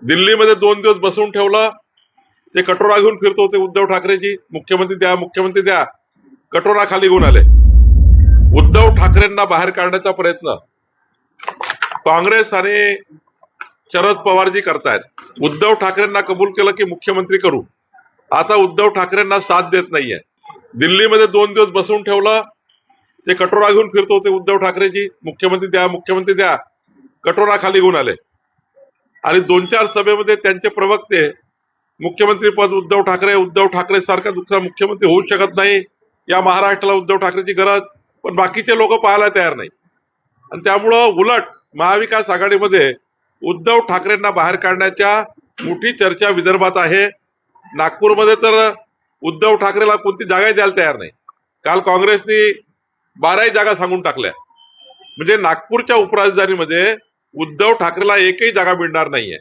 दिल्लीमध्ये 2 दिवस बसवून ठेवलं, ते कटोरा घेऊन फिरत होते उद्धव ठाकरेजी, मुख्यमंत्री द्या, कटोरा खाली घेऊन आले. उद्धव ठाकरेंना बाहेर काढण्याचा प्रयत्न काँग्रेस आणि शरद पवारजी करतायत. उद्धव ठाकरेंना कबूल केलं की मुख्यमंत्री करू. आता उद्धव ठाकरेंना साथ देत नाहीये. दिल्लीमध्ये 2 दिवस बसवून ठेवलं, ते कटोरा घेऊन फिरत होते उद्धव ठाकरेजी, मुख्यमंत्री द्या, कटोरा खाली घेऊन आले. आणि 2-4 सभेमध्ये त्यांचे प्रवक्ते मुख्यमंत्री पद उद्धव ठाकरे सारखा दुसरा मुख्यमंत्री होऊ शकत नाही, या महाराष्ट्राला उद्धव ठाकरेची गरज, पण बाकीचे लोक पाहायला तयार नाही. आणि त्यामुळं उलट महाविकास आघाडीमध्ये उद्धव ठाकरेंना बाहेर काढण्याच्या मोठी चर्चा विदर्भात आहे. नागपूरमध्ये तर उद्धव ठाकरेला कोणती जागाही द्यायला तयार नाही. काल काँग्रेसनी 12 जागा सांगून टाकल्या. म्हणजे नागपूरच्या उपराजधानीमध्ये उद्धव ठाकरेला एकही जागा मिळणार नाहीये.